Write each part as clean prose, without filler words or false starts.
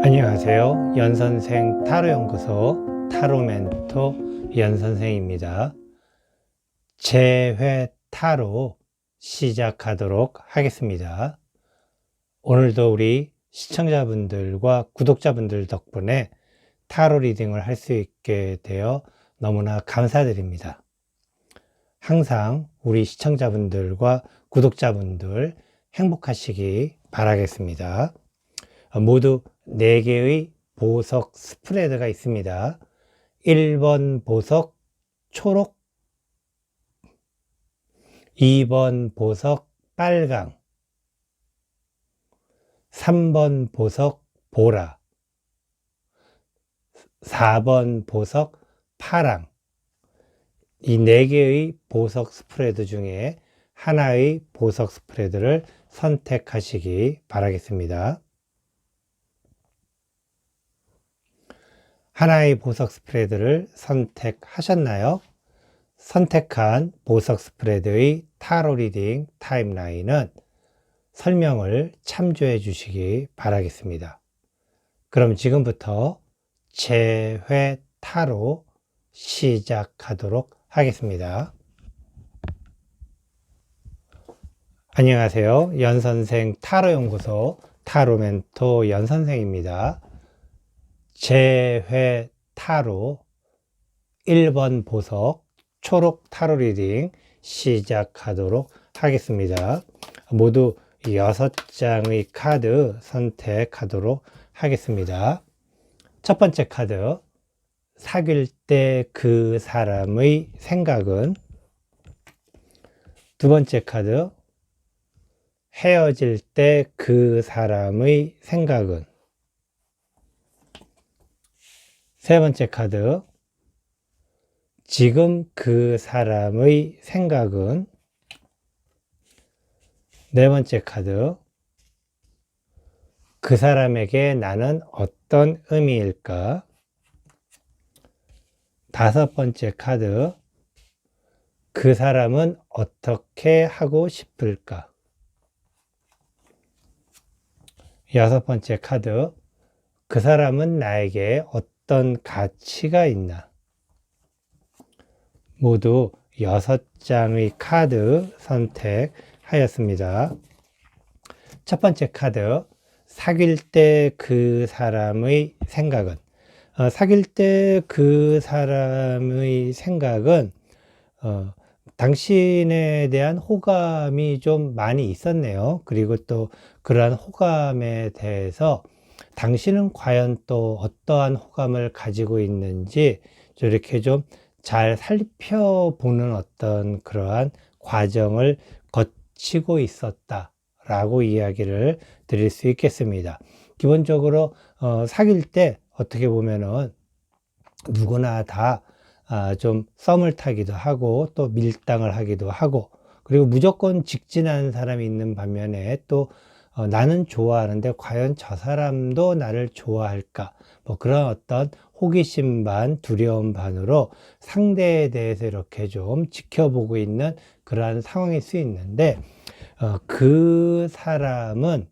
안녕하세요. 연선생 타로연구소 타로멘토 연선생입니다. 제1회 타로 시작하도록 하겠습니다. 오늘도 우리 시청자분들과 구독자분들 덕분에 타로 리딩을 할 수 있게 되어 너무나 감사드립니다. 항상 우리 시청자분들과 구독자분들 행복하시기 바라겠습니다. 모두 4개의 보석 스프레드가 있습니다. 1번 보석 초록, 2번 보석 빨강, 3번 보석 보라, 4번 보석 파랑. 이 4개의 보석 스프레드 중에 하나의 보석 스프레드를 선택하시기 바라겠습니다. 하나의 보석 스프레드를 선택하셨나요? 선택한 보석 스프레드의 타로 리딩 타임라인은 설명을 참조해 주시기 바라겠습니다. 그럼 지금부터 제1회 타로 시작하도록 하겠습니다. 안녕하세요. 연선생 타로연구소 타로멘토 연선생입니다. 제1회 타로 1번 보석 초록 타로 리딩 시작하도록 하겠습니다. 모두 6장의 카드 선택하도록 하겠습니다. 첫 번째 카드, 사귈 때 그 사람의 생각은. 두 번째 카드, 헤어질 때 그 사람의 생각은. 세 번째 카드, 지금 그 사람의 생각은. 네 번째 카드, 그 사람에게 나는 어떤 의미일까? 다섯 번째 카드, 그 사람은 어떻게 하고 싶을까? 여섯 번째 카드, 그 사람은 나에게 어떤 가치가 있나? 모두 6장의 카드 선택하였습니다. 첫 번째 카드, 사귈 때 그 사람의 생각은. 사귈 때 그 사람의 생각은 당신에 대한 호감이 좀 많이 있었네요. 그리고 또 그러한 호감에 대해서 당신은 과연 또 어떠한 호감을 가지고 있는지 이렇게 좀 잘 살펴보는 어떤 그러한 과정을 거치고 있었다라고 이야기를 드릴 수 있겠습니다. 기본적으로 사귈 때 어떻게 보면은 누구나 다 좀 썸을 타기도 하고 또 밀당을 하기도 하고, 그리고 무조건 직진하는 사람이 있는 반면에 또 나는 좋아하는데 과연 저 사람도 나를 좋아할까? 뭐 그런 어떤 호기심 반 두려움 반으로 상대에 대해서 이렇게 좀 지켜보고 있는 그러한 상황일 수 있는데, 그 사람은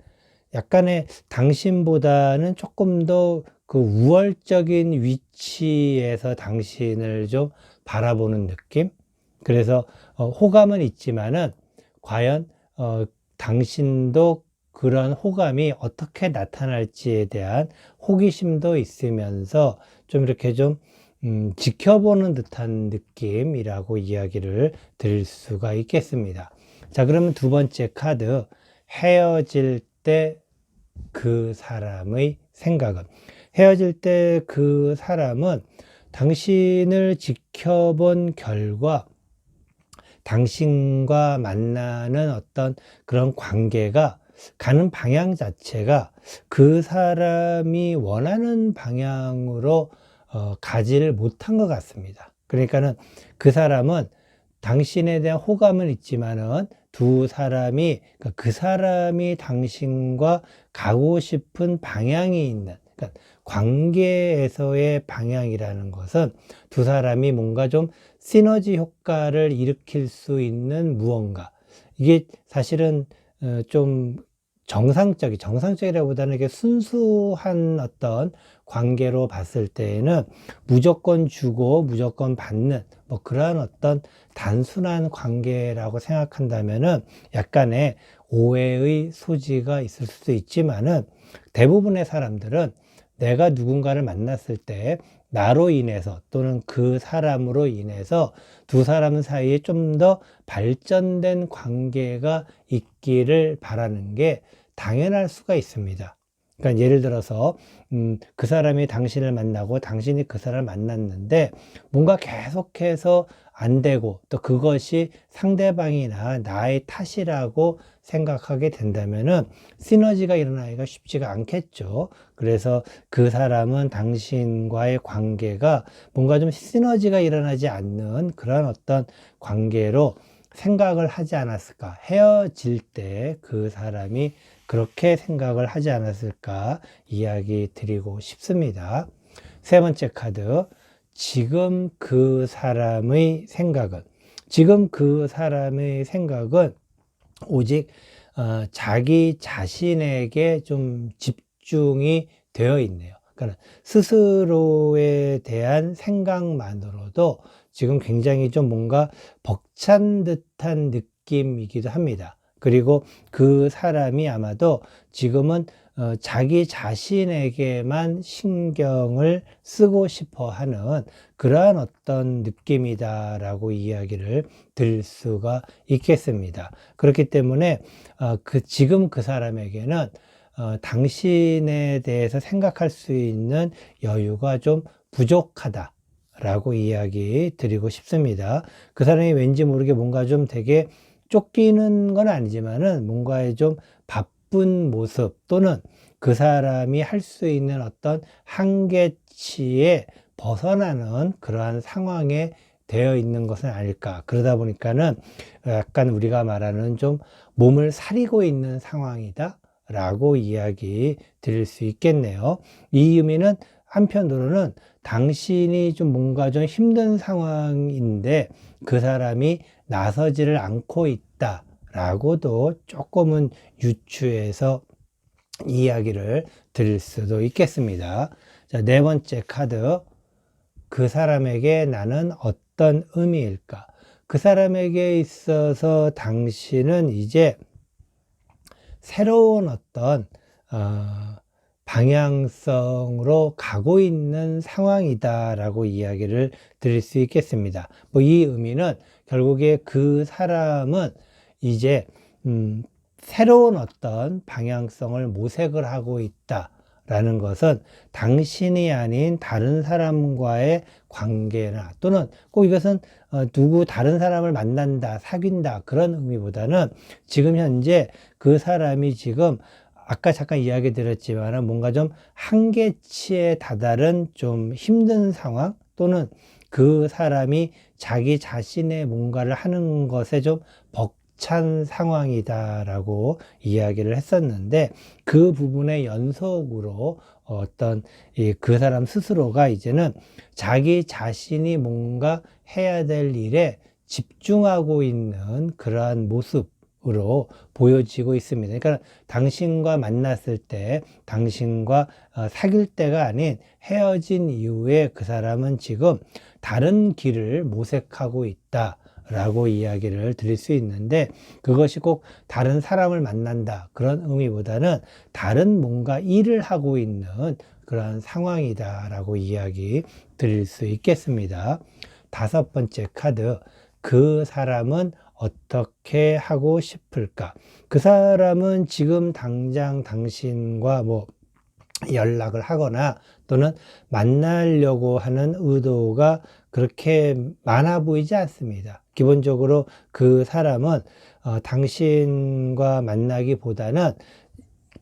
약간의 당신보다는 조금 더 그 우월적인 위치에서 당신을 좀 바라보는 느낌? 그래서 호감은 있지만은 과연 당신도 그런 호감이 어떻게 나타날지에 대한 호기심도 있으면서 좀 이렇게 좀 지켜보는 듯한 느낌이라고 이야기를 드릴 수가 있겠습니다. 자, 그러면 두 번째 카드, 헤어질 때 그 사람의 생각은. 헤어질 때 그 사람은 당신을 지켜본 결과 당신과 만나는 어떤 그런 관계가 가는 방향 자체가 그 사람이 원하는 방향으로 가지를 못한 것 같습니다. 그러니까는 그 사람은 당신에 대한 호감은 있지만은 두 사람이, 그러니까 그 사람이 당신과 가고 싶은 방향이 있는, 그러니까 관계에서의 방향이라는 것은 두 사람이 뭔가 좀 시너지 효과를 일으킬 수 있는 무언가, 이게 사실은 좀 정상적이라기보다는 이게 순수한 어떤 관계로 봤을 때에는 무조건 주고 무조건 받는 뭐 그러한 어떤 단순한 관계라고 생각한다면은 약간의 오해의 소지가 있을 수도 있지만은, 대부분의 사람들은 내가 누군가를 만났을 때 나로 인해서 또는 그 사람으로 인해서 두 사람 사이에 좀 더 발전된 관계가 있기를 바라는 게 당연할 수가 있습니다. 그러니까 예를 들어서 그 사람이 당신을 만나고 당신이 그 사람을 만났는데 뭔가 계속해서 안 되고, 또 그것이 상대방이나 나의 탓이라고 생각하게 된다면은 시너지가 일어나기가 쉽지가 않겠죠. 그래서 그 사람은 당신과의 관계가 뭔가 좀 시너지가 일어나지 않는 그런 어떤 관계로 생각을 하지 않았을까, 헤어질 때 그 사람이 그렇게 생각을 하지 않았을까 이야기 드리고 싶습니다. 세 번째 카드, 지금 그 사람의 생각은 오직 자기 자신에게 좀 집중이 되어 있네요. 그러니까 스스로에 대한 생각만으로도 지금 굉장히 좀 뭔가 벅찬 듯한 느낌이기도 합니다. 그리고 그 사람이 아마도 지금은 자기 자신에게만 신경을 쓰고 싶어 하는 그러한 어떤 느낌이다라고 이야기를 드릴 수가 있겠습니다. 그렇기 때문에 지금 그 사람에게는 당신에 대해서 생각할 수 있는 여유가 좀 부족하다 라고 이야기 드리고 싶습니다. 그 사람이 왠지 모르게 뭔가 좀 되게 쫓기는 건 아니지만은 뭔가에 좀 바쁜 모습, 또는 그 사람이 할 수 있는 어떤 한계치에 벗어나는 그러한 상황에 되어 있는 것은 아닐까. 그러다 보니까는 약간 우리가 말하는 좀 몸을 사리고 있는 상황이다 라고 이야기 드릴 수 있겠네요. 이 의미는 한편으로는 당신이 좀 뭔가 좀 힘든 상황인데 그 사람이 나서지를 않고 있다 라고도 조금은 유추해서 이야기를 드릴 수도 있겠습니다. 자, 네 번째 카드, 그 사람에게 나는 어떤 의미일까? 그 사람에게 있어서 당신은 이제 새로운 어떤 방향성으로 가고 있는 상황이다라고 이야기를 드릴 수 있겠습니다. 뭐 이 의미는 결국에 그 사람은 이제 새로운 어떤 방향성을 모색을 하고 있다라는 것은 당신이 아닌 다른 사람과의 관계나, 또는 꼭 이것은 누구 다른 사람을 만난다, 사귄다 그런 의미보다는 지금 현재 그 사람이 지금 아까 잠깐 이야기 드렸지만 뭔가 좀 한계치에 다다른 좀 힘든 상황, 또는 그 사람이 자기 자신의 뭔가를 하는 것에 좀 벅찬 상황이다라고 이야기를 했었는데, 그 부분의 연속으로 어떤 그 사람 스스로가 이제는 자기 자신이 뭔가 해야 될 일에 집중하고 있는 그러한 모습으로 보여지고 있습니다. 그러니까 당신과 만났을 때, 당신과 사귈 때가 아닌 헤어진 이후에 그 사람은 지금 다른 길을 모색하고 있다 라고 이야기를 드릴 수 있는데, 그것이 꼭 다른 사람을 만난다 그런 의미보다는 다른 뭔가 일을 하고 있는 그런 상황이다 라고 이야기 드릴 수 있겠습니다. 다섯 번째 카드, 그 사람은 어떻게 하고 싶을까? 그 사람은 지금 당장 당신과 뭐 연락을 하거나 또는 만나려고 하는 의도가 그렇게 많아 보이지 않습니다. 기본적으로 그 사람은 당신과 만나기보다는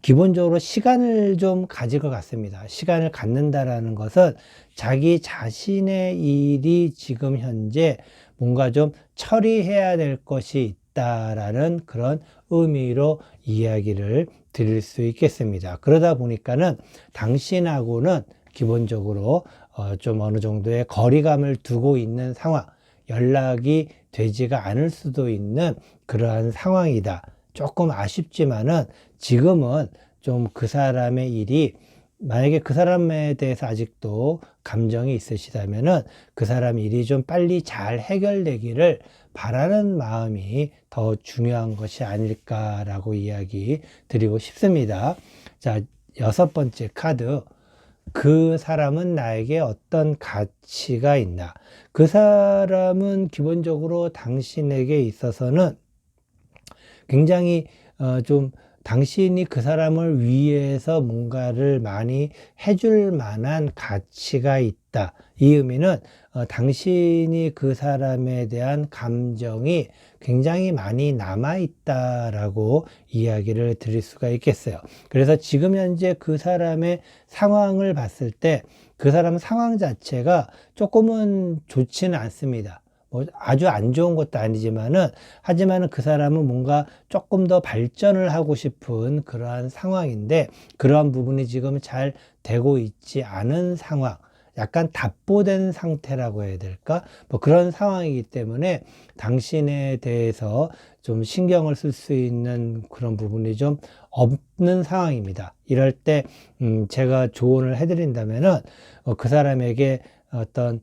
기본적으로 시간을 좀 가질 것 같습니다. 시간을 갖는다라는 것은 자기 자신의 일이 지금 현재 뭔가 좀 처리해야 될 것이 있다라는 그런 의미로 이야기를 드릴 수 있겠습니다. 그러다 보니까는 당신하고는 기본적으로 좀 어느 정도의 거리감을 두고 있는 상황, 연락이 되지가 않을 수도 있는 그러한 상황이다 조금 아쉽지만은 지금은 좀 그 사람의 일이 만약에 그 사람에 대해서 아직도 감정이 있으시다면은 그 사람 일이 좀 빨리 잘 해결되기를 바라는 마음이 더 중요한 것이 아닐까라고 이야기 드리고 싶습니다. 자, 6번째 카드. 그 사람은 나에게 어떤 가치가 있나? 그 사람은 기본적으로 당신에게 있어서는 굉장히 좀 당신이 그 사람을 위해서 뭔가를 많이 해줄 만한 가치가 있다. 이 의미는 당신이 그 사람에 대한 감정이 굉장히 많이 남아있다라고 이야기를 드릴 수가 있겠어요. 그래서 지금 현재 그 사람의 상황을 봤을 때 그 사람 상황 자체가 조금은 좋지는 않습니다. 뭐 아주 안 좋은 것도 아니지만은 하지만은 그 사람은 뭔가 조금 더 발전을 하고 싶은 그러한 상황인데 그러한 부분이 지금 잘 되고 있지 않은 상황, 약간 답보된 상태라고 해야 될까? 뭐 그런 상황이기 때문에 당신에 대해서 좀 신경을 쓸 수 있는 그런 부분이 좀 없는 상황입니다. 이럴 때 제가 조언을 해드린다면은 그 사람에게 어떤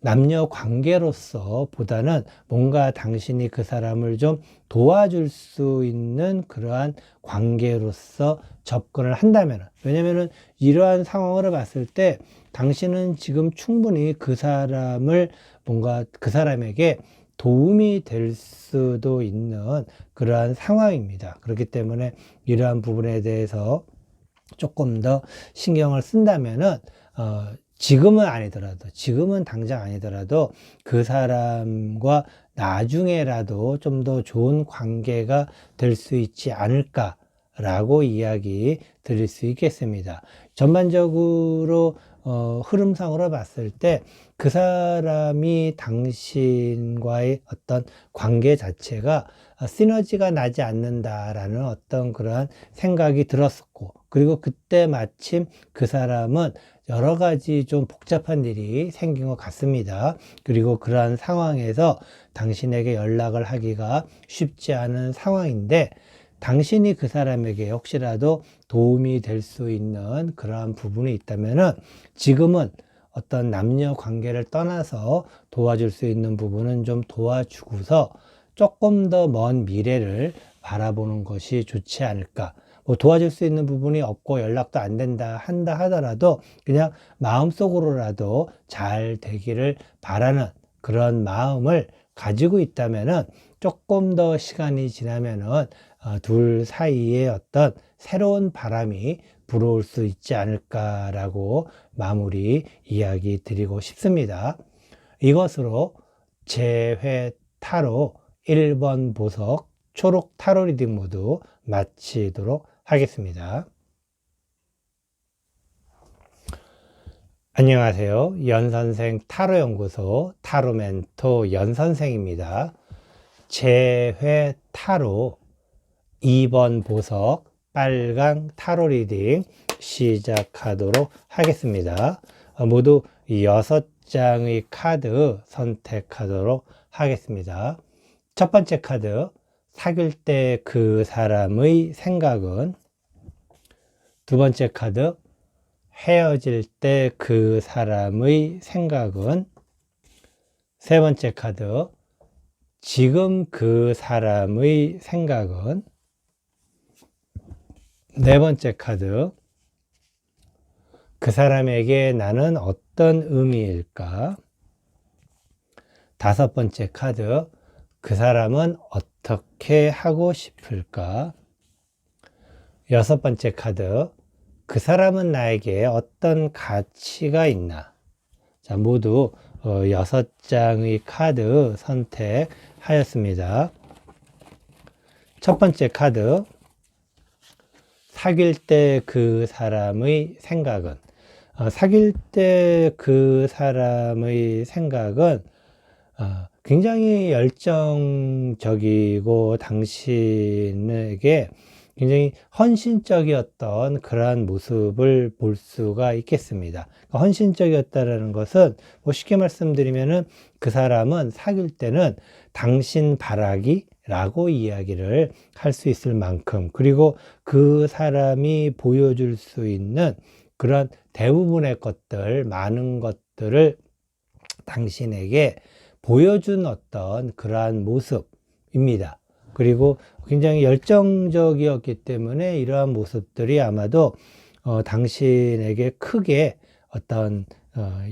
남녀 관계로서 보다는 뭔가 당신이 그 사람을 좀 도와줄 수 있는 그러한 관계로서 접근을 한다면, 왜냐면은 이러한 상황으로 봤을 때 당신은 지금 충분히 그 사람을 뭔가 그 사람에게 도움이 될 수도 있는 그러한 상황입니다. 그렇기 때문에 이러한 부분에 대해서 조금 더 신경을 쓴다면은 지금은 아니더라도, 지금은 당장 아니더라도 그 사람과 나중에라도 좀 더 좋은 관계가 될 수 있지 않을까라고 이야기 드릴 수 있겠습니다. 전반적으로 흐름상으로 봤을 때 그 사람이 당신과의 어떤 관계 자체가 시너지가 나지 않는다라는 어떤 그러한 생각이 들었었고, 그리고 그때 마침 그 사람은 여러 가지 좀 복잡한 일이 생긴 것 같습니다. 그리고 그러한 상황에서 당신에게 연락을 하기가 쉽지 않은 상황인데 당신이 그 사람에게 혹시라도 도움이 될 수 있는 그러한 부분이 있다면은 지금은 어떤 남녀 관계를 떠나서 도와줄 수 있는 부분은 좀 도와주고서 조금 더 먼 미래를 바라보는 것이 좋지 않을까. 뭐 도와줄 수 있는 부분이 없고 연락도 안 된다 한다 하더라도 그냥 마음속으로라도 잘 되기를 바라는 그런 마음을 가지고 있다면은 조금 더 시간이 지나면은 둘 사이에 어떤 새로운 바람이 불어올 수 있지 않을까라고 마무리 이야기 드리고 싶습니다. 이것으로 재회 타로 1번 보석 초록 타로 리딩 모두 마치도록 하겠습니다. 안녕하세요. 연선생 타로연구소 타로멘토 연선생입니다. 재회 타로 2번 보석 빨강 타로 리딩 시작하도록 하겠습니다. 모두 6장의 카드 선택하도록 하겠습니다. 첫 번째 카드, 사귈 때 그 사람의 생각은. 두 번째 카드, 헤어질 때 그 사람의 생각은. 세 번째 카드, 지금 그 사람의 생각은. 네 번째 카드, 그 사람에게 나는 어떤 의미일까? 다섯 번째 카드, 그 사람은 어떻게 하고 싶을까? 여섯 번째 카드, 그 사람은 나에게 어떤 가치가 있나? 자, 모두 6장의 카드 선택하였습니다. 첫 번째 카드, 사귈 때 그 사람의 생각은. 사귈 때 그 사람의 생각은 굉장히 열정적이고 당신에게 굉장히 헌신적이었던 그러한 모습을 볼 수가 있겠습니다. 헌신적이었다는 것은 뭐 쉽게 말씀드리면은 그 사람은 사귈 때는 당신 바라기 라고 이야기를 할 수 있을 만큼, 그리고 그 사람이 보여줄 수 있는 그런 대부분의 것들, 많은 것들을 당신에게 보여준 어떤 그러한 모습입니다. 그리고 굉장히 열정적이었기 때문에 이러한 모습들이 아마도 당신에게 크게 어떤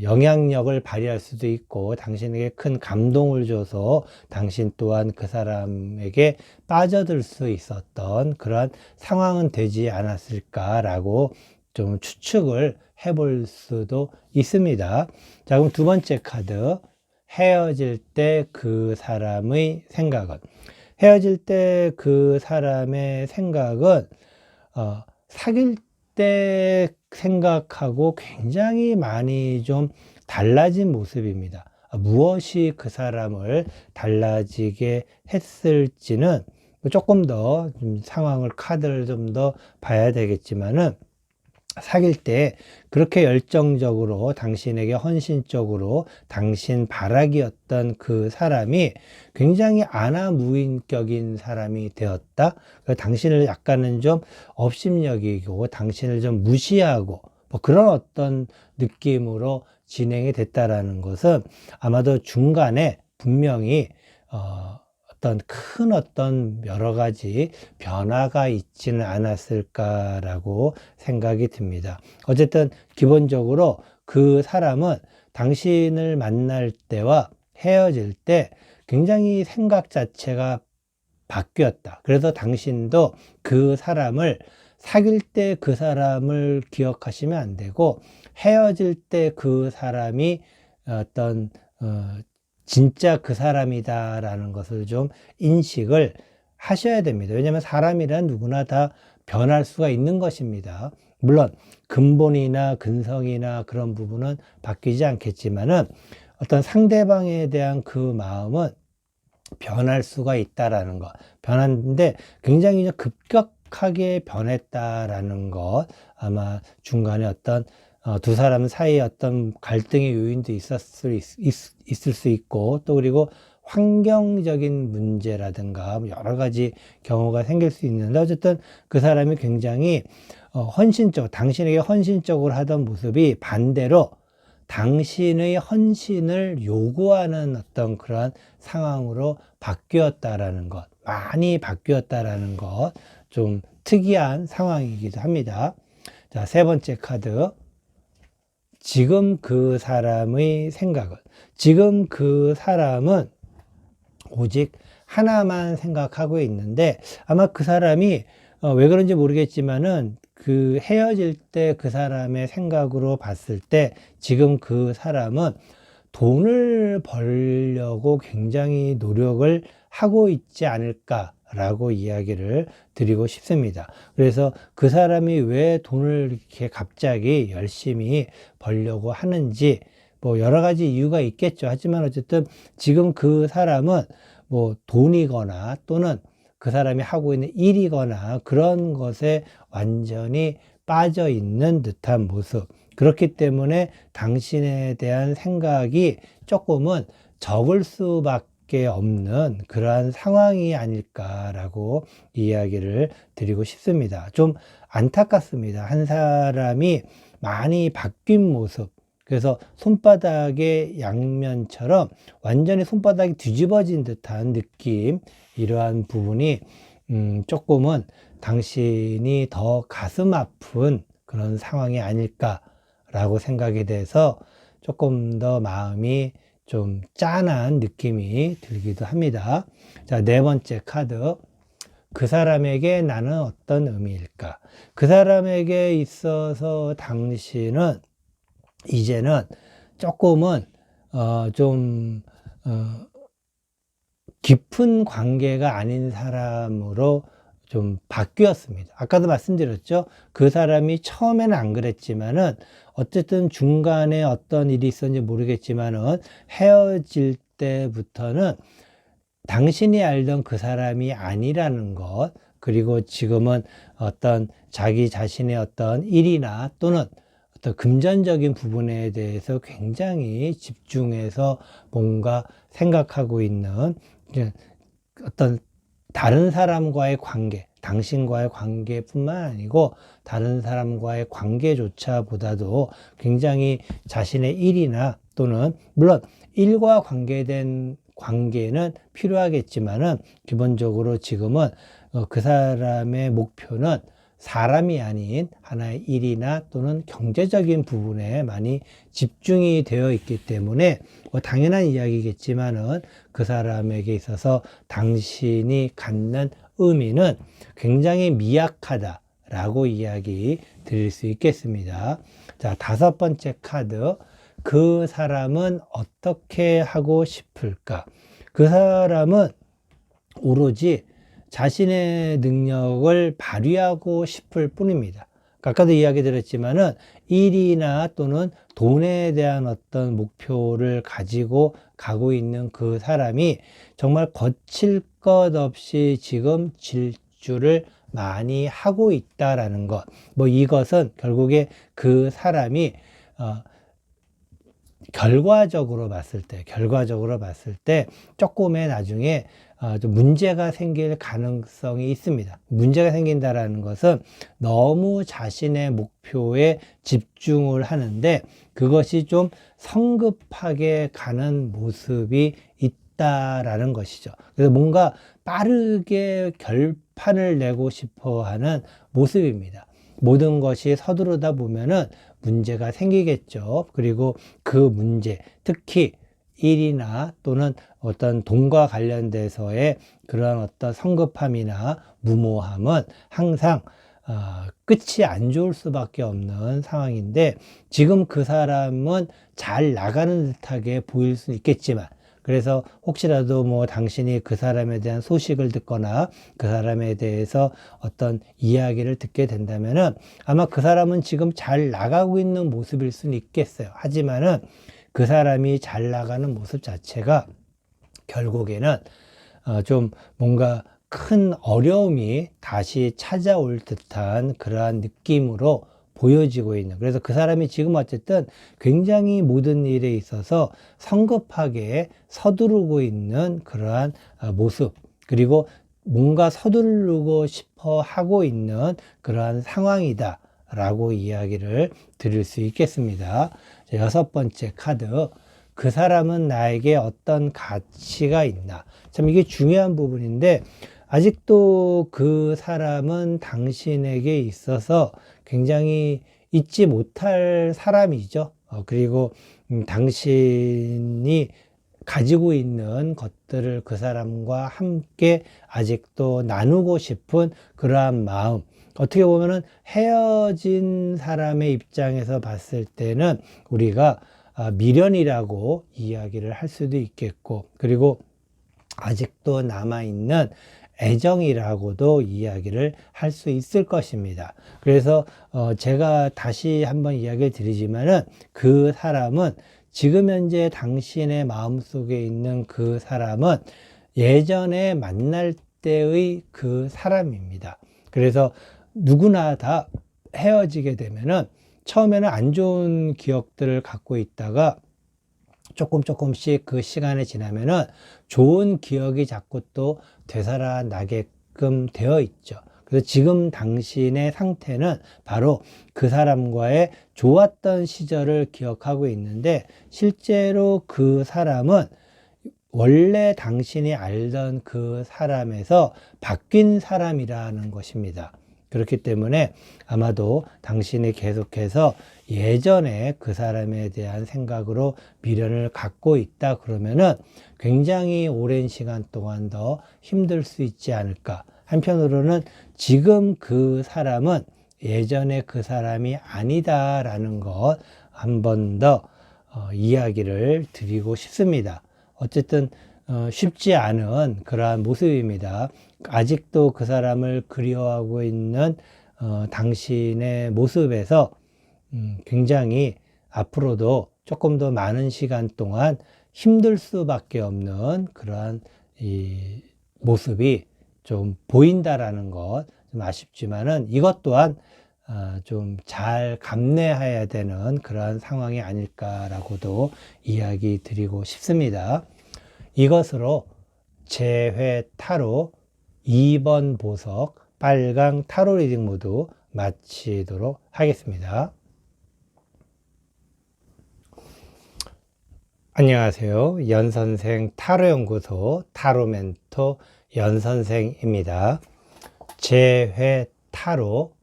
영향력을 발휘할 수도 있고, 당신에게 큰 감동을 줘서 당신 또한 그 사람에게 빠져들 수 있었던 그러한 상황은 되지 않았을까라고 좀 추측을 해볼 수도 있습니다. 자, 그럼 두 번째 카드, 헤어질 때 그 사람의 생각은. 헤어질 때 그 사람의 생각은 사귈 때 생각하고 굉장히 많이 좀 달라진 모습입니다. 무엇이 그 사람을 달라지게 했을지는 조금 더 상황을, 카드를 좀 더 봐야 되겠지만은, 사귈 때 그렇게 열정적으로 당신에게 헌신적으로 당신 바라기였던 그 사람이 굉장히 아나무인격인 사람이 되었다. 당신을 약간은 좀 업심여기고 당신을 좀 무시하고 뭐 그런 어떤 느낌으로 진행이 됐다라는 것은, 아마도 중간에 분명히 어떤 여러 가지 변화가 있지는 않았을까라고 생각이 듭니다. 어쨌든 기본적으로 그 사람은 당신을 만날 때와 헤어질 때 굉장히 생각 자체가 바뀌었다. 그래서 당신도 그 사람을, 사귈 때 그 사람을 기억하시면 안 되고, 헤어질 때 그 사람이 어떤 진짜 그 사람이다라는 것을 좀 인식을 하셔야 됩니다. 왜냐하면 사람이란 누구나 다 변할 수가 있는 것입니다. 물론 근본이나 근성이나 그런 부분은 바뀌지 않겠지만은, 어떤 상대방에 대한 그 마음은 변할 수가 있다라는 것, 변하는데 굉장히 급격하게 변했다라는 것, 아마 중간에 어떤 두 사람 사이에 어떤 갈등의 요인도 있을 수 있고, 또 그리고 환경적인 문제라든가 여러 가지 경우가 생길 수 있는데, 어쨌든 그 사람이 굉장히 당신에게 헌신적으로 하던 모습이 반대로 당신의 헌신을 요구하는 어떤 그런 상황으로 바뀌었다라는 것, 많이 바뀌었다라는 것, 좀 특이한 상황이기도 합니다. 자, 세 번째 카드. 지금 그 사람의 생각은. 지금 그 사람은 오직 하나만 생각하고 있는데, 아마 그 사람이 왜 그런지 모르겠지만은 그 헤어질 때 그 사람의 생각으로 봤을 때 지금 그 사람은 돈을 벌려고 굉장히 노력을 하고 있지 않을까라고 이야기를 드리고 싶습니다. 그래서 그 사람이 왜 돈을 이렇게 갑자기 열심히 벌려고 하는지, 뭐 여러 가지 이유가 있겠죠. 하지만 어쨌든 지금 그 사람은 뭐 돈이거나 또는 그 사람이 하고 있는 일이거나 그런 것에 완전히 빠져 있는 듯한 모습. 그렇기 때문에 당신에 대한 생각이 조금은 적을 수밖에 없는 그러한 상황이 아닐까라고 이야기를 드리고 싶습니다. 좀 안타깝습니다. 한 사람이 많이 바뀐 모습. 그래서 손바닥의 양면처럼 완전히 손바닥이 뒤집어진 듯한 느낌, 이러한 부분이 조금은 당신이 더 가슴 아픈 그런 상황이 아닐까라고 생각이 돼서 조금 더 마음이 좀 짠한 느낌이 들기도 합니다. 자, 네 번째 카드. 그 사람에게 나는 어떤 의미일까? 그 사람에게 있어서 당신은 이제는 조금은 좀 깊은 관계가 아닌 사람으로 좀 바뀌었습니다. 아까도 말씀드렸죠. 그 사람이 처음에는 안 그랬지만은 어쨌든 중간에 어떤 일이 있었는지 모르겠지만은 헤어질 때부터는 당신이 알던 그 사람이 아니라는 것, 그리고 지금은 어떤 자기 자신의 어떤 일이나 또는 어떤 금전적인 부분에 대해서 굉장히 집중해서 뭔가 생각하고 있는 어떤 다른 사람과의 관계, 당신과의 관계뿐만 아니고 다른 사람과의 관계조차 보다도 굉장히 자신의 일이나 또는 물론 일과 관계된 관계는 필요하겠지만은 기본적으로 지금은 그 사람의 목표는 사람이 아닌 하나의 일이나 또는 경제적인 부분에 많이 집중이 되어 있기 때문에 당연한 이야기겠지만은 그 사람에게 있어서 당신이 갖는 의미는 굉장히 미약하다라고 이야기 드릴 수 있겠습니다. 자, 5번째 카드. 그 사람은 어떻게 하고 싶을까? 그 사람은 오로지 자신의 능력을 발휘하고 싶을 뿐입니다. 아까도 이야기 드렸지만은 일이나 또는 돈에 대한 어떤 목표를 가지고 가고 있는 그 사람이 정말 거칠 것 없이 지금 질주를 많이 하고 있다라는 것. 이것은 결국에 그 사람이 결과적으로 봤을 때 조금의 나중에 좀 문제가 생길 가능성이 있습니다. 문제가 생긴다라는 것은 너무 자신의 목표에 집중을 하는데 그것이 좀 성급하게 가는 모습이 있다라는 것이죠. 그래서 뭔가 빠르게 결판을 내고 싶어 하는 모습입니다. 모든 것이 서두르다 보면은 문제가 생기겠죠. 그리고 그 문제, 특히 일이나 또는 어떤 돈과 관련돼서의 그런 어떤 성급함이나 무모함은 항상 끝이 안 좋을 수밖에 없는 상황인데 지금 그 사람은 잘 나가는 듯하게 보일 수 있겠지만 그래서 혹시라도 당신이 그 사람에 대한 소식을 듣거나 그 사람에 대해서 어떤 이야기를 듣게 된다면은 아마 그 사람은 지금 잘 나가고 있는 모습일 수는 있겠어요. 하지만은 그 사람이 잘 나가는 모습 자체가 결국에는 좀 뭔가 큰 어려움이 다시 찾아올 듯한 그러한 느낌으로 보여지고 있는, 그래서 그 사람이 지금 어쨌든 굉장히 모든 일에 있어서 성급하게 서두르고 있는 그러한 모습, 그리고 뭔가 서두르고 싶어 하고 있는 그러한 상황이다 라고 이야기를 드릴 수 있겠습니다. 6번째 카드. 그 사람은 나에게 어떤 가치가 있나? 참 이게 중요한 부분인데 아직도 그 사람은 당신에게 있어서 굉장히 잊지 못할 사람이죠. 그리고 당신이 가지고 있는 것들을 그 사람과 함께 아직도 나누고 싶은 그러한 마음. 어떻게 보면은 헤어진 사람의 입장에서 봤을 때는 우리가 미련이라고 이야기를 할 수도 있겠고, 그리고 아직도 남아있는 애정이라고도 이야기를 할 수 있을 것입니다. 그래서 제가 다시 한번 이야기를 드리지만은 그 사람은 지금 현재 당신의 마음속에 있는 그 사람은 예전에 만날 때의 그 사람입니다. 그래서 누구나 다 헤어지게 되면은 처음에는 안 좋은 기억들을 갖고 있다가 조금씩 그 시간이 지나면은 좋은 기억이 자꾸 또 되살아나게끔 되어 있죠. 그래서 지금 당신의 상태는 바로 그 사람과의 좋았던 시절을 기억하고 있는데 실제로 그 사람은 원래 당신이 알던 그 사람에서 바뀐 사람이라는 것입니다. 그렇기 때문에 아마도 당신이 계속해서 예전에 그 사람에 대한 생각으로 미련을 갖고 있다 그러면은 굉장히 오랜 시간 동안 더 힘들 수 있지 않을까. 한편으로는 지금 그 사람은 예전에 그 사람이 아니다라는 것 한 번 더 이야기를 드리고 싶습니다. 어쨌든 쉽지 않은 그러한 모습입니다. 아직도 그 사람을 그리워하고 있는 당신의 모습에서 굉장히 앞으로도 조금 더 많은 시간 동안 힘들 수밖에 없는 그러한 이 모습이 좀 보인다라는 것, 좀 아쉽지만은 이것 또한 좀 잘 감내해야 되는 그러한 상황이 아닐까라고도 이야기 드리고 싶습니다. 이것으로 재회 타로 2번 보석 빨강 타로 리딩 모두 마치도록 하겠습니다. 안녕하세요. 연선생 타로연구소 타로멘토 연선생입니다. 재회 타로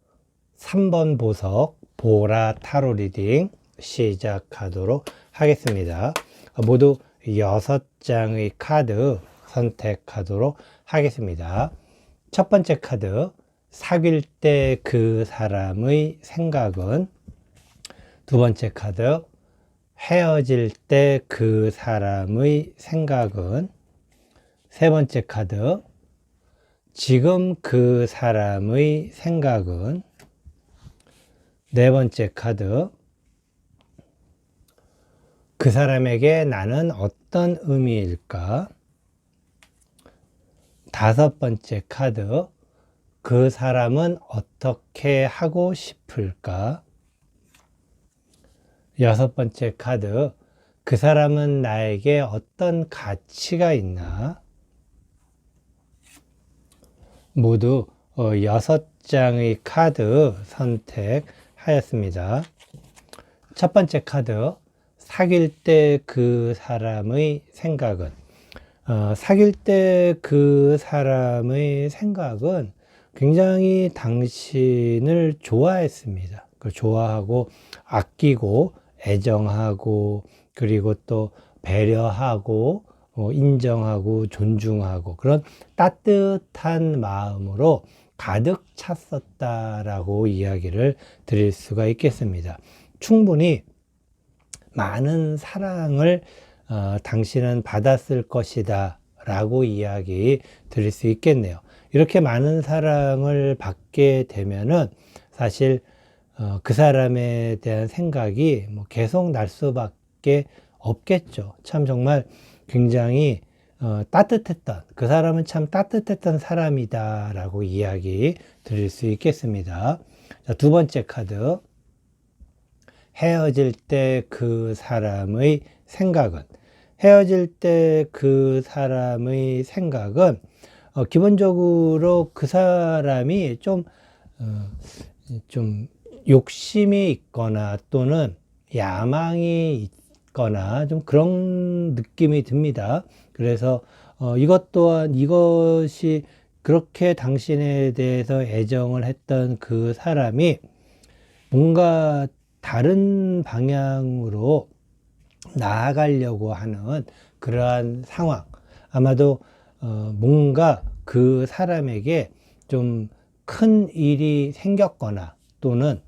3번 보석 보라 타로 리딩 시작하도록 하겠습니다. 모두 6장의 카드 선택하도록 하겠습니다. 첫 번째 카드, 사귈 때 그 사람의 생각은. 두 번째 카드, 헤어질 때 그 사람의 생각은. 세 번째 카드, 지금 그 사람의 생각은. 네 번째 카드, 그 사람에게 나는 어떤 의미일까? 다섯 번째 카드, 그 사람은 어떻게 하고 싶을까? 여섯 번째 카드, 그 사람은 나에게 어떤 가치가 있나? 모두 6장의 카드 선택하였습니다. 첫 번째 카드, 사귈 때 그 사람의 생각은. 사귈 때 그 사람의 생각은 굉장히 당신을 좋아했습니다. 좋아하고 아끼고 애정하고 그리고 또 배려하고 인정하고 존중하고 그런 따뜻한 마음으로 가득 찼었다라고 이야기를 드릴 수가 있겠습니다. 충분히 많은 사랑을 당신은 받았을 것이다 라고 이야기 드릴 수 있겠네요. 이렇게 많은 사랑을 받게 되면은 사실 그 사람에 대한 생각이 계속 날 수밖에 없겠죠. 참 정말 굉장히 따뜻했던, 그 사람은 참 따뜻했던 사람이다 라고 이야기 드릴 수 있겠습니다. 자, 두 번째 카드, 헤어질 때 그 사람의 생각은. 헤어질 때 그 사람의 생각은 기본적으로 그 사람이 좀 욕심이 있거나 또는 야망이 있거나 좀 그런 느낌이 듭니다. 그래서 이것 또한 이것이 그렇게 당신에 대해서 애정을 했던 그 사람이 뭔가 다른 방향으로 나아가려고 하는 그러한 상황. 아마도 뭔가 그 사람에게 좀 큰 일이 생겼거나 또는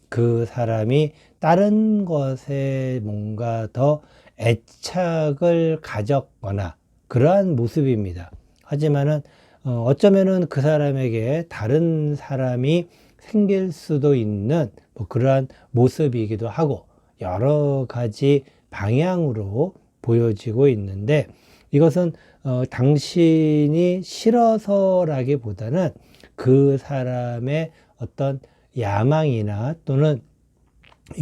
그 사람이 다른 것에 뭔가 더 애착을 가졌거나 그러한 모습입니다. 하지만은 어쩌면은 그 사람에게 다른 사람이 생길 수도 있는 그러한 모습이기도 하고 여러 가지 방향으로 보여지고 있는데 이것은 당신이 싫어서라기보다는 그 사람의 어떤 야망이나 또는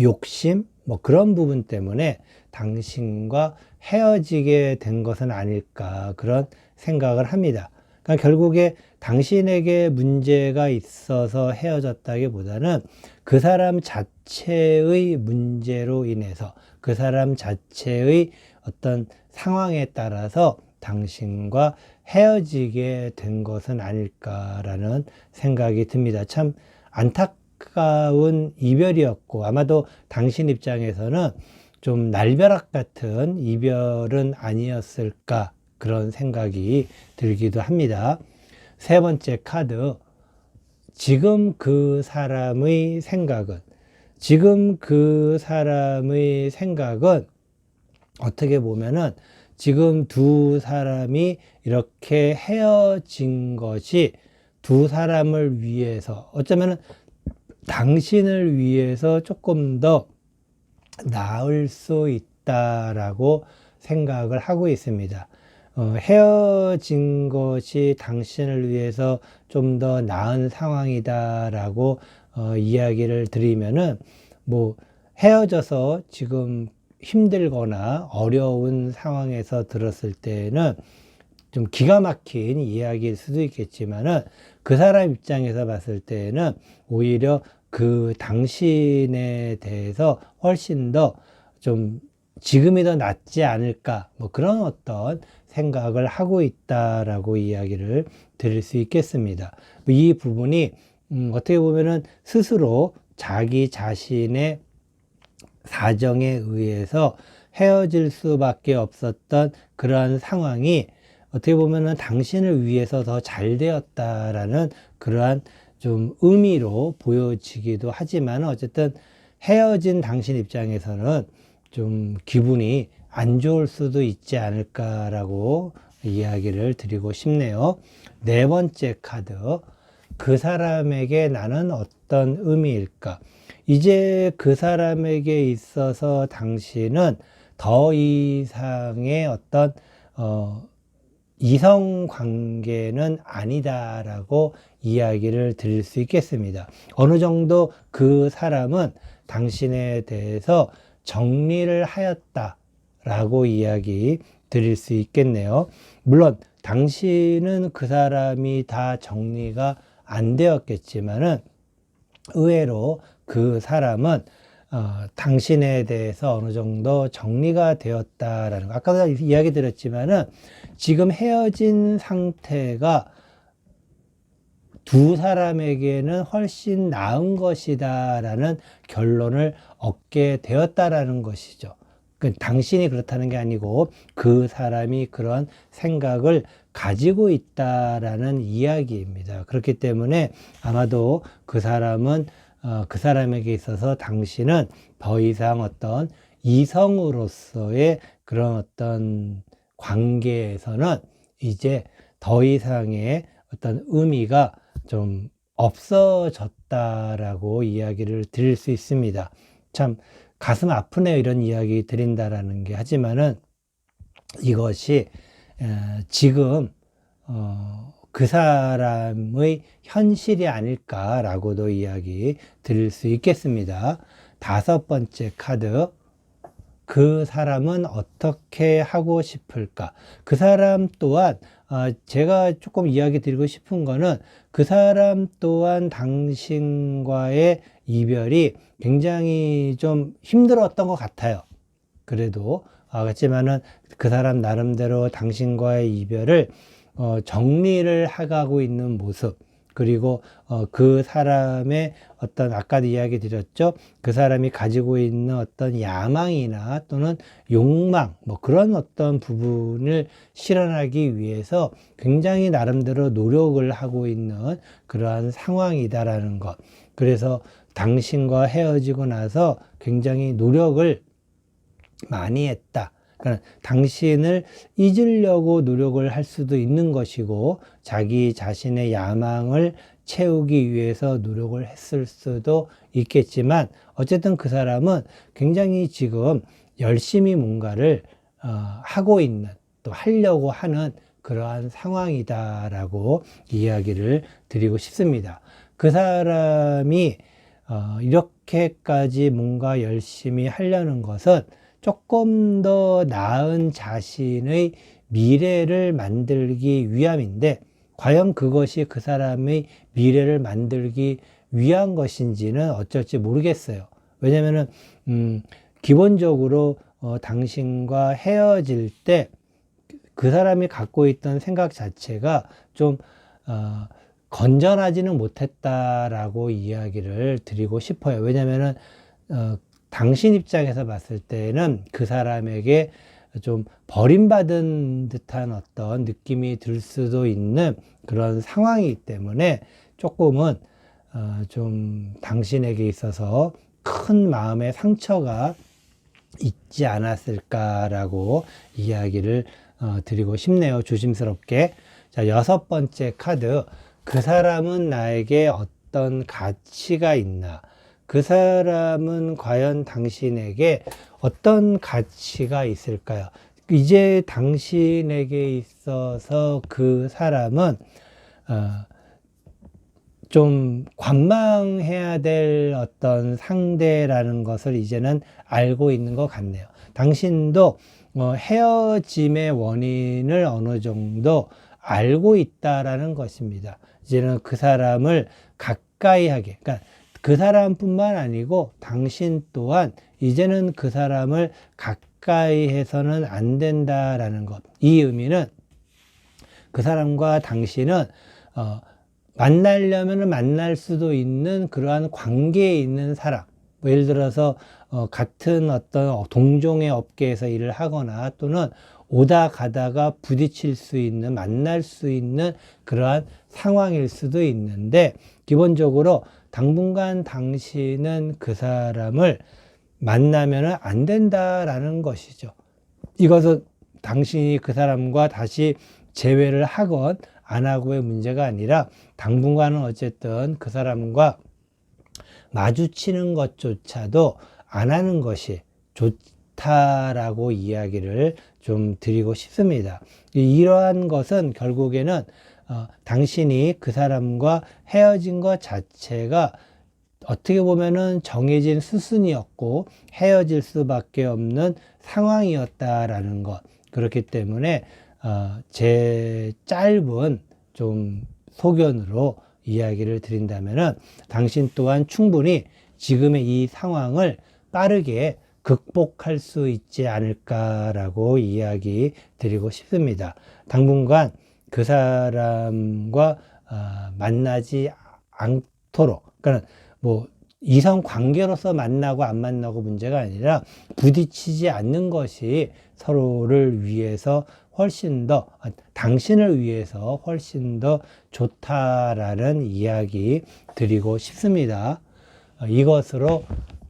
욕심 그런 부분 때문에 당신과 헤어지게 된 것은 아닐까 그런 생각을 합니다. 그러니까 결국에 당신에게 문제가 있어서 헤어졌다기보다는 그 사람 자체의 문제로 인해서 그 사람 자체의 어떤 상황에 따라서 당신과 헤어지게 된 것은 아닐까라는 생각이 듭니다. 참 안타까운 이별이었고 아마도 당신 입장에서는 좀 날벼락 같은 이별은 아니었을까 그런 생각이 들기도 합니다. 세 번째 카드, 지금 그 사람의 생각은. 지금 그 사람의 생각은 어떻게 보면은 지금 두 사람이 이렇게 헤어진 것이 두 사람을 위해서 어쩌면은 당신을 위해서 조금 더 나을 수 있다라고 생각을 하고 있습니다. 헤어진 것이 당신을 위해서 좀 더 나은 상황이다라고 이야기를 드리면은 헤어져서 지금 힘들거나 어려운 상황에서 들었을 때는 좀 기가 막힌 이야기일 수도 있겠지만은 그 사람 입장에서 봤을 때는 오히려 그 당신에 대해서 훨씬 더 좀 지금이 더 낫지 않을까 뭐 그런 어떤 생각을 하고 있다라고 이야기를 드릴 수 있겠습니다. 이 부분이 어떻게 보면은 스스로 자기 자신의 사정에 의해서 헤어질 수밖에 없었던 그러한 상황이 어떻게 보면은 당신을 위해서 더 잘 되었다라는 그러한 좀 의미로 보여지기도 하지만 어쨌든 헤어진 당신 입장에서는 좀 기분이 안 좋을 수도 있지 않을까라고 이야기를 드리고 싶네요. 네 번째 카드. 그 사람에게 나는 어떤 의미일까? 이제 그 사람에게 있어서 당신은 더 이상의 어떤 이성 관계는 아니다라고 이야기를 드릴 수 있겠습니다. 어느 정도 그 사람은 당신에 대해서 정리를 하였다라고 이야기 드릴 수 있겠네요. 물론 당신은 그 사람이 다 정리가 안 되었겠지만은 의외로 그 사람은 당신에 대해서 어느 정도 정리가 되었다라는 거. 아까도 이야기 드렸지만은 지금 헤어진 상태가 두 사람에게는 훨씬 나은 것이다라는 결론을 얻게 되었다라는 것이죠. 당신이 그렇다는 게 아니고 그 사람이 그런 생각을 가지고 있다라는 이야기입니다. 그렇기 때문에 아마도 그 사람은 그 사람에게 있어서 당신은 더 이상 어떤 이성으로서의 그런 어떤 관계에서는 이제 더 이상의 어떤 의미가 좀 없어졌다라고 이야기를 드릴 수 있습니다. 참 가슴 아프네요. 이런 이야기 드린다라는 게. 하지만은 이것이 지금 그 사람의 현실이 아닐까라고도 이야기 드릴 수 있겠습니다. 다섯 번째 카드. 그 사람은 어떻게 하고 싶을까? 그 사람 또한 제가 조금 이야기 드리고 싶은 거는 그 사람 또한 당신과의 이별이 굉장히 좀 힘들었던 것 같아요. 그래도 그렇지만은 그 사람 나름대로 당신과의 이별을 정리를 해가고 있는 모습, 그리고 그 사람의 어떤 아까도 이야기 드렸죠. 그 사람이 가지고 있는 어떤 야망이나 또는 욕망 뭐 그런 어떤 부분을 실현하기 위해서 굉장히 나름대로 노력을 하고 있는 그러한 상황이다라는 것. 그래서 당신과 헤어지고 나서 굉장히 노력을 많이 했다. 그러니까 당신을 잊으려고 노력을 할 수도 있는 것이고 자기 자신의 야망을 채우기 위해서 노력을 했을 수도 있겠지만 어쨌든 그 사람은 굉장히 지금 열심히 뭔가를 하고 있는 또 하려고 하는 그러한 상황이다라고 이야기를 드리고 싶습니다. 그 사람이 이렇게까지 뭔가 열심히 하려는 것은 조금 더 나은 자신의 미래를 만들기 위함인데 과연 그것이 그 사람의 미래를 만들기 위한 것인지는 어쩔지 모르겠어요. 왜냐면은 기본적으로 당신과 헤어질 때 그 사람이 갖고 있던 생각 자체가 좀 건전하지는 못했다라고 이야기를 드리고 싶어요. 왜냐면은 당신 입장에서 봤을 때는 그 사람에게 좀 버림받은 듯한 어떤 느낌이 들 수도 있는 그런 상황이기 때문에 조금은 좀 당신에게 있어서 큰 마음의 상처가 있지 않았을까라고 이야기를 드리고 싶네요. 조심스럽게. 자, 여섯 번째 카드. 그 사람은 나에게 어떤 가치가 있나? 그 사람은 과연 당신에게 어떤 가치가 있을까요? 이제 당신에게 있어서 그 사람은 좀 관망해야 될 어떤 상대라는 것을 이제는 알고 있는 것 같네요. 당신도 헤어짐의 원인을 어느 정도 알고 있다라는 것입니다. 이제는 그 사람을 가까이 하게, 그러니까 그 사람뿐만 아니고 당신 또한 이제는 그 사람을 가까이 해서는 안 된다라는 것. 이 의미는 그 사람과 당신은 만나려면 만날 수도 있는 그러한 관계에 있는 사람. 뭐 예를 들어서 같은 어떤 동종의 업계에서 일을 하거나 또는 오다 가다가 부딪힐 수 있는, 만날 수 있는 그러한 상황일 수도 있는데, 기본적으로 당분간 당신은 그 사람을 만나면 안 된다라는 것이죠. 이것은 당신이 그 사람과 다시 재회를 하건 안 하고의 문제가 아니라 당분간은 어쨌든 그 사람과 마주치는 것조차도 안 하는 것이 좋다라고 이야기를 좀 드리고 싶습니다. 이러한 것은 결국에는 당신이 그 사람과 헤어진 것 자체가 어떻게 보면은 정해진 수순이었고 헤어질 수밖에 없는 상황이었다라는 것. 그렇기 때문에 제 짧은 좀 소견으로 이야기를 드린다면은 당신 또한 충분히 지금의 이 상황을 빠르게 극복할 수 있지 않을까라고 이야기 드리고 싶습니다. 당분간 그 사람과 만나지 않도록, 그러니까 뭐 이성 관계로서 만나고 안 만나고 문제가 아니라 부딪히지 않는 것이 서로를 위해서 훨씬 더, 당신을 위해서 훨씬 더 좋다라는 이야기 드리고 싶습니다. 이것으로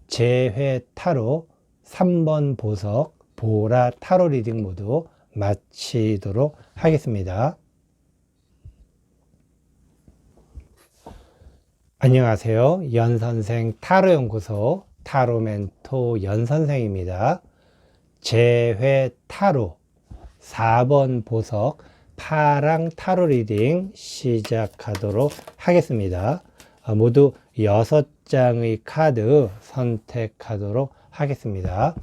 재회 타로 3번 보석 보라 타로 리딩 모두 마치도록 하겠습니다. 안녕하세요. 연선생 타로연구소 타로멘토 연선생입니다. 재회 타로 4번 보석 파랑 타로 리딩 시작하도록 하겠습니다. 모두 6장의 카드 선택하도록 하겠습니다.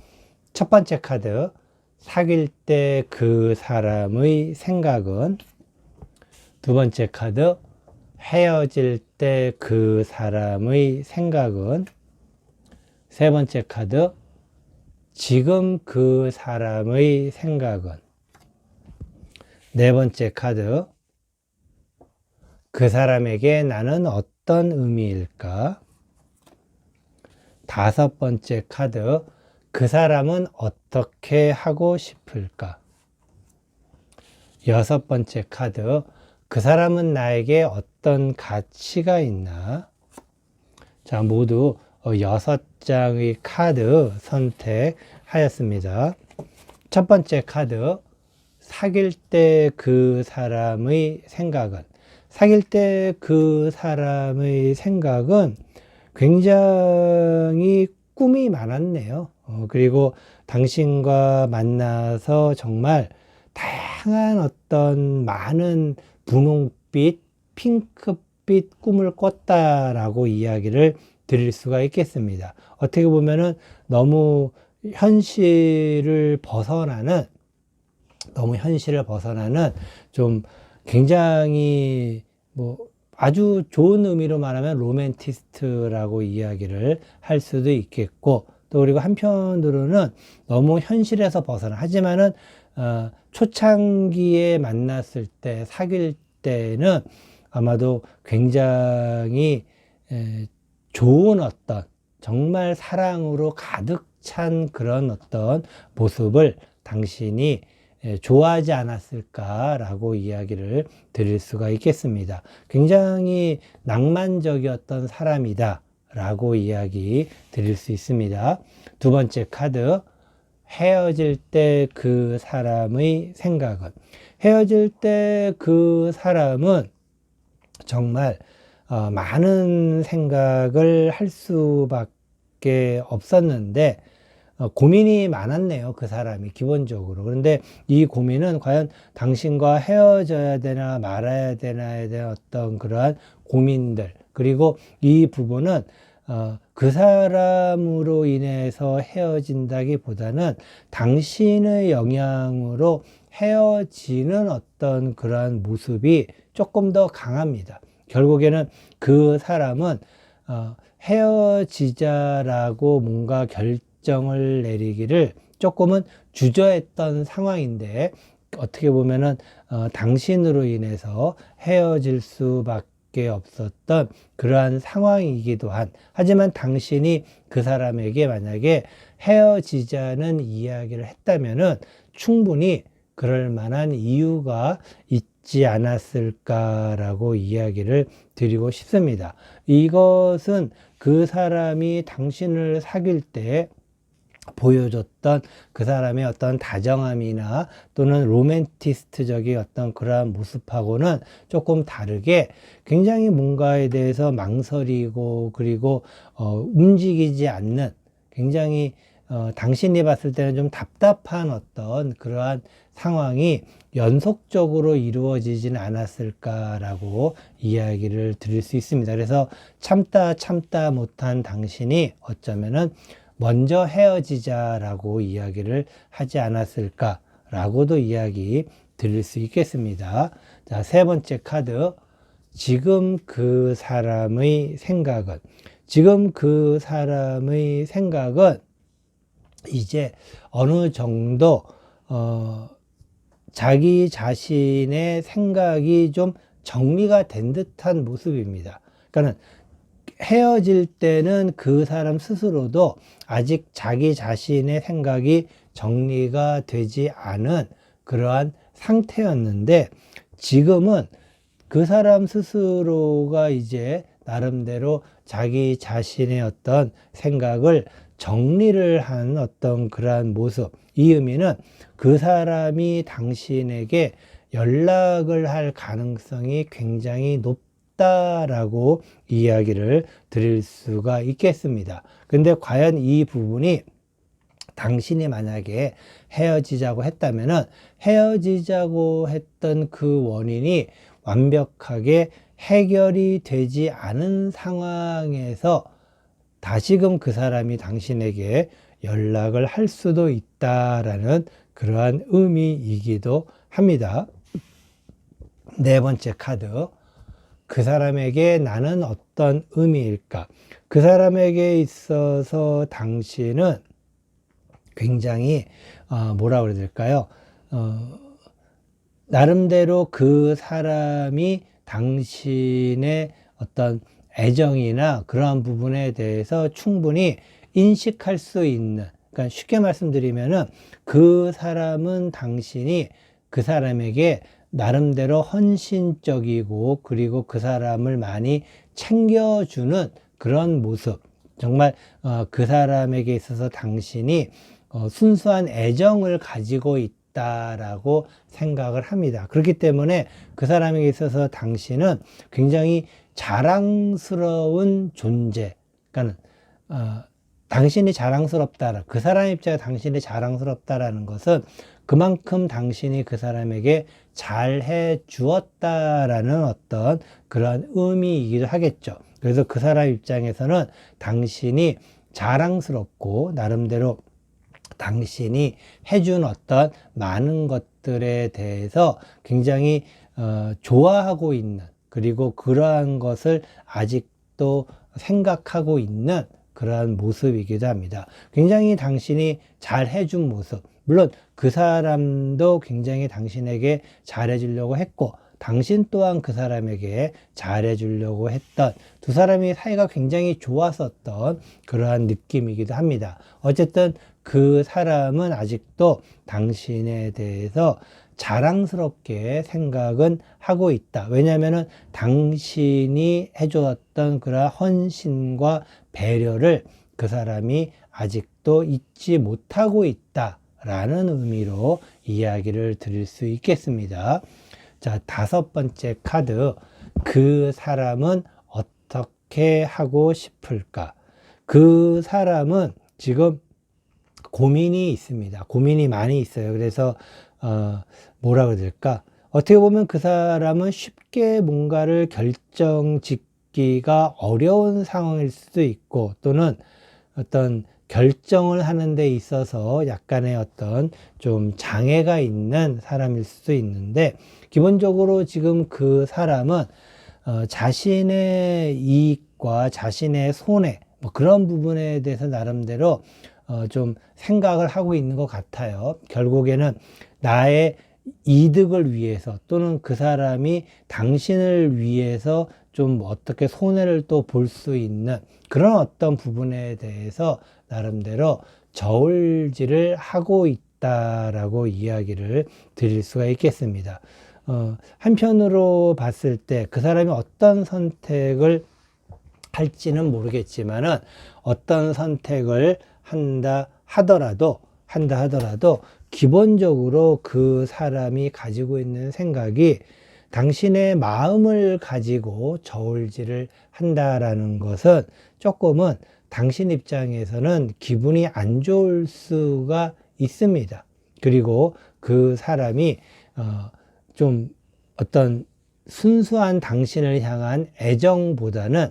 첫 번째 카드, 사귈 때 그 사람의 생각은. 두 번째 카드, 헤어질 때 그 사람의 생각은. 세 번째 카드, 지금 그 사람의 생각은. 네 번째 카드, 그 사람에게 나는 어떤 의미일까? 다섯 번째 카드, 그 사람은 어떻게 하고 싶을까? 여섯 번째 카드, 그 사람은 나에게 어떤 가치가 있나? 자, 모두 6장의 카드 선택하였습니다. 첫 번째 카드, 사귈 때 그 사람의 생각은. 사귈 때 그 사람의 생각은 굉장히 꿈이 많았네요. 그리고 당신과 만나서 정말 다양한 어떤 많은 분홍빛, 핑크빛 꿈을 꿨다라고 이야기를 드릴 수가 있겠습니다. 어떻게 보면은 너무 현실을 벗어나는 좀 굉장히 뭐 아주 좋은 의미로 말하면 로맨티스트라고 이야기를 할 수도 있겠고, 또 그리고 한편으로는 너무 현실에서 하지만은 초창기에 만났을 때, 사귈 때는 아마도 굉장히 좋은 어떤 정말 사랑으로 가득 찬 그런 어떤 모습을 당신이 좋아하지 않았을까라고 이야기를 드릴 수가 있겠습니다. 굉장히 낭만적이었던 사람이다 라고 이야기 드릴 수 있습니다. 두 번째 카드, 헤어질 때 그 사람의 생각은. 헤어질 때 그 사람은 정말 많은 생각을 할 수밖에 없었는데 고민이 많았네요. 그 사람이 기본적으로. 그런데 이 고민은 과연 당신과 헤어져야 되나 말아야 되나에 대한 어떤 그러한 고민들, 그리고 이 부분은 그 사람으로 인해서 헤어진다기보다는 당신의 영향으로 헤어지는 어떤 그러한 모습이 조금 더 강합니다. 결국에는 그 사람은 헤어지자라고 뭔가 결정을 내리기를 조금은 주저했던 상황인데, 어떻게 보면은 당신으로 인해서 헤어질 수밖에 없었던 그러한 상황이기도 한, 하지만 당신이 그 사람에게 만약에 헤어지자는 이야기를 했다면은 충분히 그럴 만한 이유가 있지 않았을까라고 이야기를 드리고 싶습니다. 이것은 그 사람이 당신을 사귈 때 보여줬던 그 사람의 어떤 다정함이나 또는 로맨티스트적인 어떤 그러한 모습하고는 조금 다르게 굉장히 뭔가에 대해서 망설이고, 그리고 움직이지 않는, 굉장히 당신이 봤을 때는 좀 답답한 어떤 그러한 상황이 연속적으로 이루어지지는 않았을까라고 이야기를 드릴 수 있습니다. 그래서 참다 못한 당신이 어쩌면은 먼저 헤어지자라고 이야기를 하지 않았을까라고도 이야기 드릴 수 있겠습니다. 자, 세 번째 카드. 지금 그 사람의 생각은, 지금 그 사람의 생각은 이제 어느 정도 자기 자신의 생각이 좀 정리가 된 듯한 모습입니다. 그러니까 헤어질 때는 그 사람 스스로도 아직 자기 자신의 생각이 정리가 되지 않은 그러한 상태였는데, 지금은 그 사람 스스로가 이제 나름대로 자기 자신의 어떤 생각을 정리를 한 어떤 그러한 모습, 이 의미는 그 사람이 당신에게 연락을 할 가능성이 굉장히 높다라고 이야기를 드릴 수가 있겠습니다. 근데 과연 이 부분이 당신이 만약에 헤어지자고 했다면은, 헤어지자고 했던 그 원인이 완벽하게 해결이 되지 않은 상황에서 다시금 그 사람이 당신에게 연락을 할 수도 있다라는 그러한 의미이기도 합니다. 네 번째 카드. 그 사람에게 나는 어떤 의미일까? 그 사람에게 있어서 당신은 굉장히 뭐라 그래야 될까요? 나름대로 그 사람이 당신의 어떤 애정이나 그러한 부분에 대해서 충분히 인식할 수 있는, 그러니까 쉽게 말씀드리면은 그 사람은 당신이 그 사람에게 나름대로 헌신적이고, 그리고 그 사람을 많이 챙겨주는 그런 모습, 정말 그 사람에게 있어서 당신이 순수한 애정을 가지고 있다라고 생각을 합니다. 그렇기 때문에 그 사람에게 있어서 당신은 굉장히 자랑스러운 존재, 그러니까 당신이 자랑스럽다, 그 사람 입장에 당신이 자랑스럽다라는 것은 그만큼 당신이 그 사람에게 잘해 주었다라는 어떤 그런 의미이기도 하겠죠. 그래서 그 사람 입장에서는 당신이 자랑스럽고, 나름대로 당신이 해준 어떤 많은 것들에 대해서 굉장히 좋아하고 있는, 그리고 그러한 것을 아직도 생각하고 있는 그러한 모습이기도 합니다. 굉장히 당신이 잘 해준 모습, 물론 그 사람도 굉장히 당신에게 잘해주려고 했고, 당신 또한 그 사람에게 잘해주려고 했던, 두 사람이 사이가 굉장히 좋았었던 그러한 느낌이기도 합니다. 어쨌든 그 사람은 아직도 당신에 대해서 자랑스럽게 생각은 하고 있다. 왜냐하면은 당신이 해주었던 그런 헌신과 배려를 그 사람이 아직도 잊지 못하고 있다라는 의미로 이야기를 드릴 수 있겠습니다. 자, 다섯 번째 카드. 그 사람은 어떻게 하고 싶을까? 그 사람은 지금 고민이 있습니다. 고민이 많이 있어요. 그래서 뭐라 그래야 될까? 어떻게 보면 그 사람은 쉽게 뭔가를 결정 짓기가 어려운 상황일 수도 있고, 또는 어떤 결정을 하는 데 있어서 약간의 어떤 좀 장애가 있는 사람일 수도 있는데, 기본적으로 지금 그 사람은 자신의 이익과 자신의 손해, 뭐 그런 부분에 대해서 나름대로 좀 생각을 하고 있는 것 같아요. 결국에는 나의 이득을 위해서, 또는 그 사람이 당신을 위해서 좀 어떻게 손해를 또 볼 수 있는 그런 어떤 부분에 대해서 나름대로 저울질을 하고 있다라고 이야기를 드릴 수가 있겠습니다. 한편으로 봤을 때 그 사람이 어떤 선택을 할지는 모르겠지만은, 어떤 선택을 한다 하더라도 기본적으로 그 사람이 가지고 있는 생각이 당신의 마음을 가지고 저울질을 한다라는 것은 조금은 당신 입장에서는 기분이 안 좋을 수가 있습니다. 그리고 그 사람이 좀 어떤 순수한 당신을 향한 애정보다는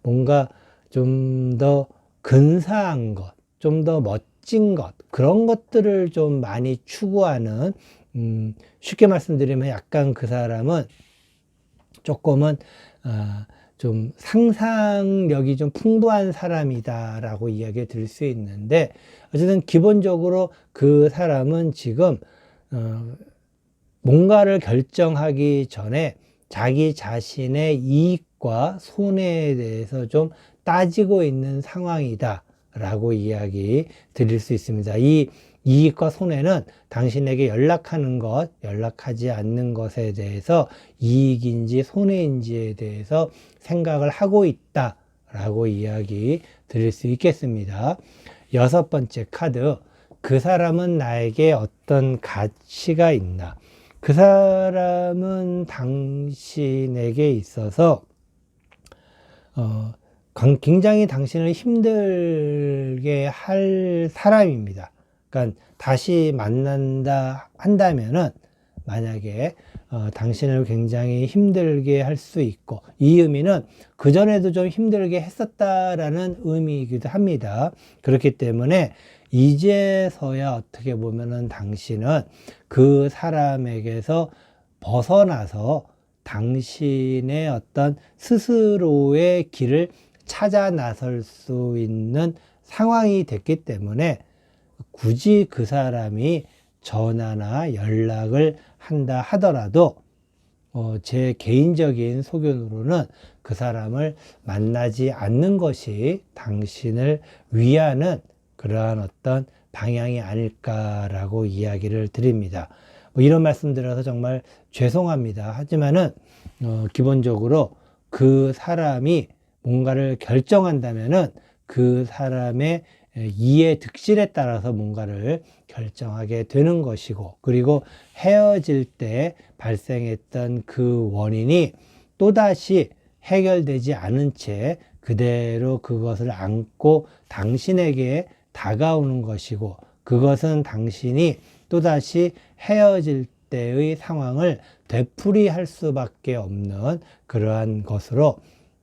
뭔가 좀 더 근사한 것, 좀 더 멋진 것, 그런 것들을 좀 많이 추구하는, 쉽게 말씀드리면 약간 그 사람은 조금은 좀 상상력이 좀 풍부한 사람이다라고 이야기 드릴 수 있는데, 어쨌든 기본적으로 그 사람은 지금 뭔가를 결정하기 전에 자기 자신의 이익과 손해에 대해서 좀 따지고 있는 상황이다 라고 이야기 드릴 수 있습니다. 이 이익과 손해는 당신에게 연락하는 것, 연락하지 않는 것에 대해서 이익인지 손해인지에 대해서 생각을 하고 있다 라고 이야기 드릴 수 있겠습니다. 6번째 카드, 그 사람은 나에게 어떤 가치가 있나? 그 사람은 당신에게 있어서 굉장히 당신을 힘들게 할 사람입니다. 그러니까 다시 만난다 한다면은, 만약에 당신을 굉장히 힘들게 할 수 있고, 이 의미는 그전에도 좀 힘들게 했었다라는 의미이기도 합니다. 그렇기 때문에 이제서야 어떻게 보면은 당신은 그 사람에게서 벗어나서 당신의 어떤 스스로의 길을 찾아 나설 수 있는 상황이 됐기 때문에, 굳이 그 사람이 전화나 연락을 한다 하더라도 제 개인적인 소견으로는 그 사람을 만나지 않는 것이 당신을 위하는 그러한 어떤 방향이 아닐까라고 이야기를 드립니다. 뭐 이런 말씀 드려서 정말 죄송합니다. 하지만은 기본적으로 그 사람이 뭔가를 결정한다면은 그 사람의 이해 득실에 따라서 뭔가를 결정하게 되는 것이고, 그리고 헤어질 때 발생했던 그 원인이 또다시 해결되지 않은 채 그대로 그것을 안고 당신에게 다가오는 것이고, 그것은 당신이 또다시 헤어질 때의 상황을 되풀이할 수밖에 없는 그러한 것으로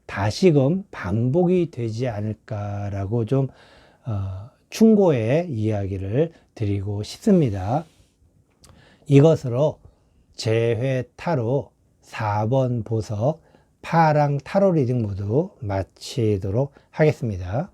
다시금 반복이 되지 않을까라고 좀 충고의 이야기를 드리고 싶습니다. 이것으로 재회 타로 4번 보석 파랑 타로 리딩 모두 마치도록 하겠습니다.